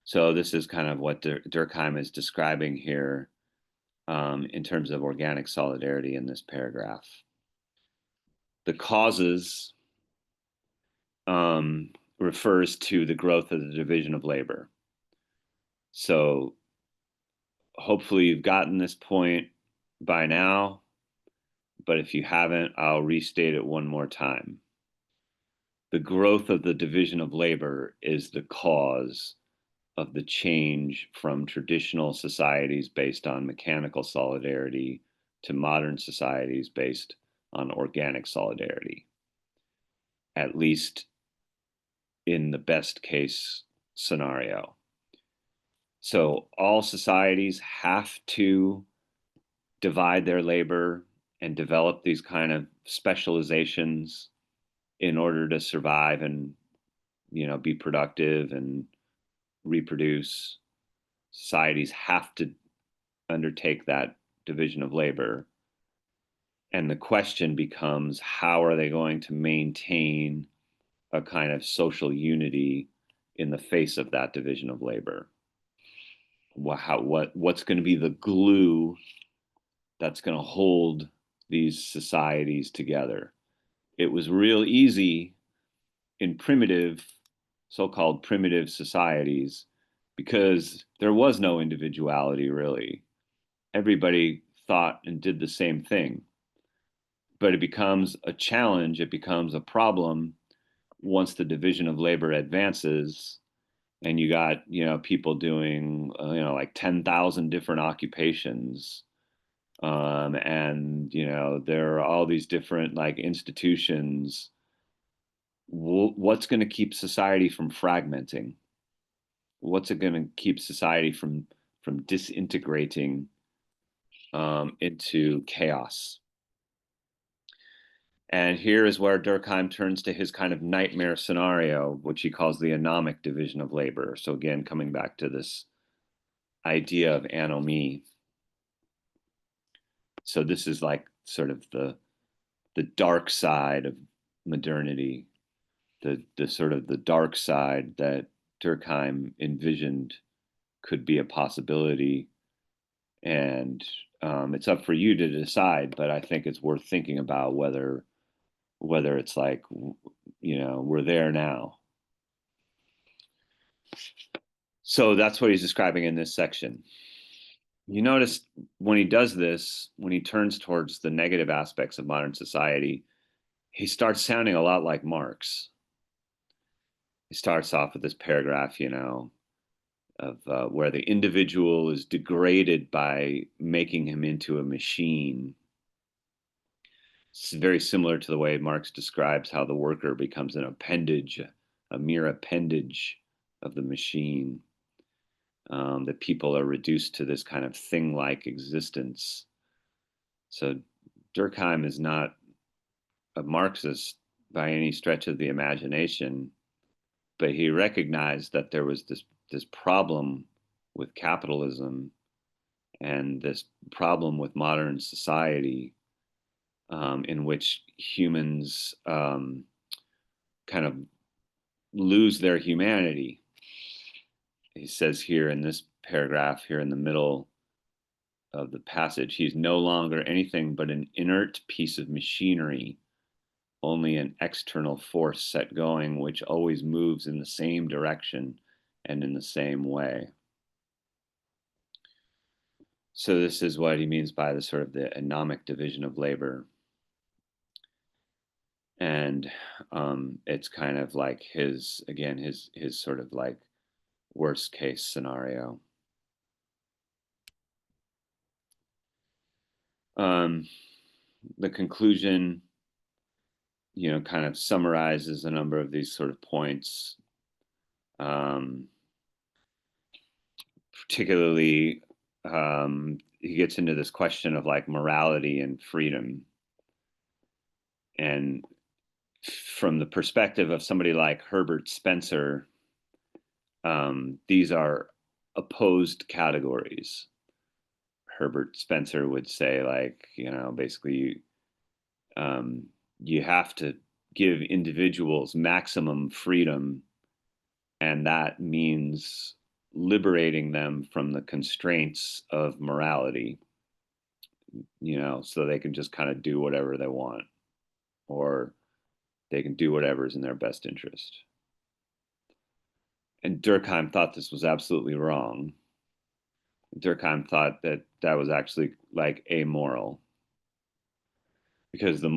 So this is kind of what Durkheim is describing here in terms of organic solidarity in this paragraph. The causes refers to the growth of the division of labor. So hopefully you've gotten this point by now, but if you haven't, I'll restate it one more time. The growth of the division of labor is the cause of the change from traditional societies based on mechanical solidarity to modern societies based on organic solidarity, at least in the best case scenario. So all societies have to divide their labor and develop these kind of specializations in order to survive and be productive and reproduce. Societies have to undertake that division of labor. And the question becomes, how are they going to maintain a kind of social unity in the face of that division of labor? What's going to be the glue that's going to hold these societies together? It was real easy in so-called primitive societies, because there was no individuality really. Everybody thought and did the same thing. But it becomes a challenge, it becomes a problem once the division of labor advances, and you got people doing like 10,000 different occupations, and there are all these different like institutions. What's going to keep society from fragmenting? What's it going to keep society from disintegrating into chaos? And here is where Durkheim turns to his kind of nightmare scenario, which he calls the anomic division of labor. So again, coming back to this idea of anomie. So this is like sort of the dark side of modernity, the sort of the dark side that Durkheim envisioned could be a possibility. And it's up for you to decide, but I think it's worth thinking about whether it's like, we're there now. So that's what he's describing in this section. You notice when he does this, when he turns towards the negative aspects of modern society, he starts sounding a lot like Marx. He starts off with this paragraph, of where the individual is degraded by making him into a machine. It's very similar to the way Marx describes how the worker becomes an appendage, a mere appendage of the machine. That people are reduced to this kind of thing-like existence. So Durkheim is not a Marxist by any stretch of the imagination, but he recognized that there was this problem with capitalism and this problem with modern society, in which humans kind of lose their humanity. He says here in this paragraph, here in the middle of the passage, he's no longer anything but an inert piece of machinery, only an external force set going, which always moves in the same direction and in the same way. So this is what he means by the sort of the anomic division of labor. And it's kind of like his sort of like worst case scenario. The conclusion, kind of summarizes a number of these sort of points. Particularly, he gets into this question of like morality and freedom. And from the perspective of somebody like Herbert Spencer, these are opposed categories. Herbert Spencer would say, like, basically, you have to give individuals maximum freedom, and that means liberating them from the constraints of morality, so they can just kind of do whatever they want, or they can do whatever's in their best interest. And Durkheim thought this was absolutely wrong. Durkheim thought that that was actually like amoral, because the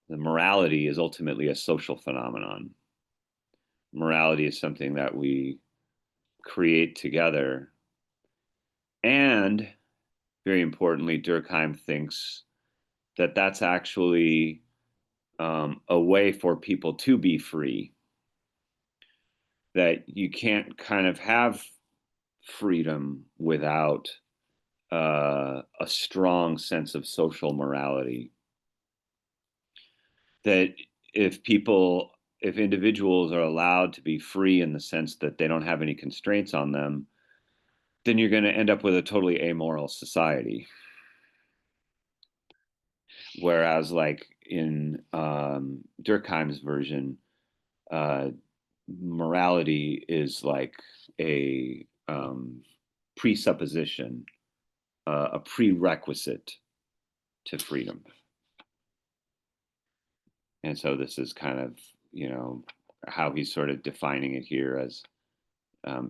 morality is ultimately a social phenomenon. Morality is something that we create together. And very importantly, Durkheim thinks that that's actually a way for people to be free. That you can't kind of have freedom without a strong sense of social morality. That if individuals are allowed to be free in the sense that they don't have any constraints on them, then you're going to end up with a totally amoral society. Whereas, like in Durkheim's version, morality is like a presupposition, a prerequisite to freedom. And so this is kind of, how he's sort of defining it here as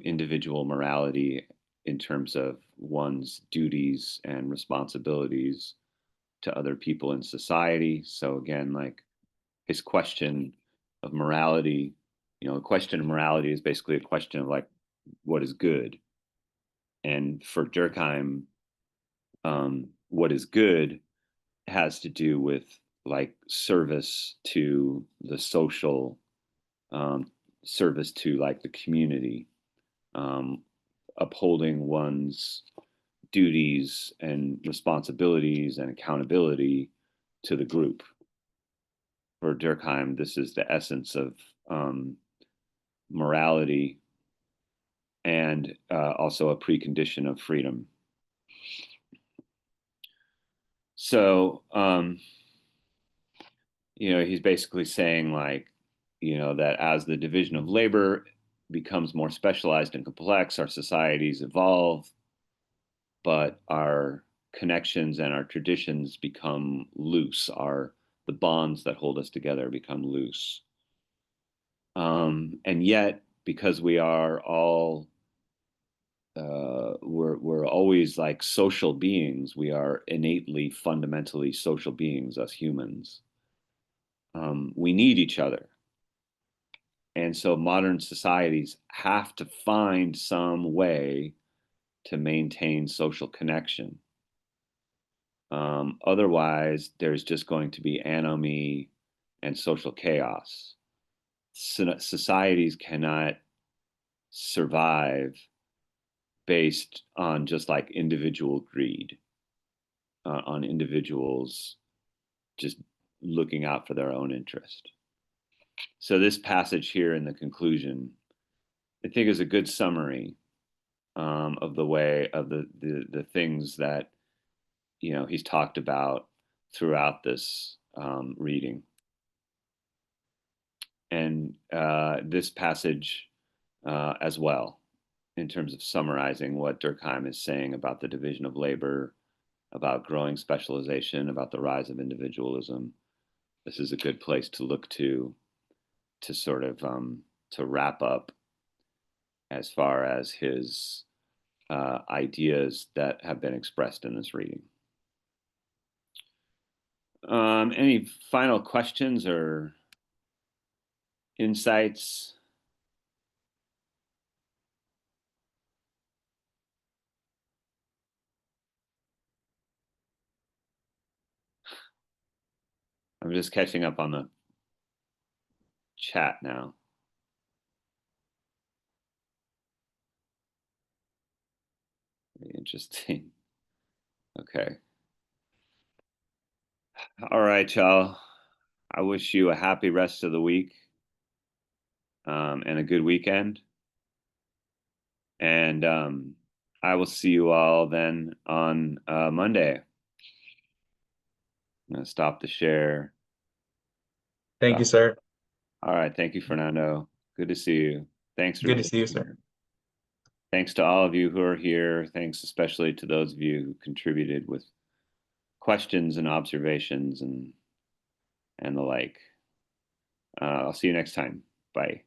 individual morality in terms of one's duties and responsibilities to other people in society. So again, like his question of morality, the question of morality is basically a question of like, what is good? And for Durkheim, what is good has to do with like service to the social, service to like the community, upholding one's duties and responsibilities and accountability to the group. For Durkheim, this is the essence of morality, and also a precondition of freedom. So, he's basically saying like, that as the division of labor becomes more specialized and complex, our societies evolve, but our connections and our traditions become loose. The bonds that hold us together become loose. And yet, because we are all we're always like social beings. We are innately, fundamentally social beings, us humans. We need each other. And so modern societies have to find some way to maintain social connection. Otherwise, there's just going to be anomie and social chaos. Societies cannot survive based on just like individual greed, on individuals just looking out for their own interest. So this passage here in the conclusion, I think, is a good summary of the way of the things that he's talked about throughout this reading. And this passage as well, in terms of summarizing what Durkheim is saying about the division of labor, about growing specialization, about the rise of individualism. This is a good place to look to sort of to wrap up as far as his ideas that have been expressed in this reading. Any final questions or insights? I'm just catching up on the chat now. Very interesting. Okay. All right, y'all. I wish you a happy rest of the week, and a good weekend. And I will see you all then on Monday. I'm gonna stop the share. Thank you, sir. All right. Thank you, Fernando. Good to see you. Thanks, Good to Ruth. see you, sir. Thanks to all of you who are here. Thanks especially to those of you who contributed with questions and observations and the like. I'll see you next time. Bye.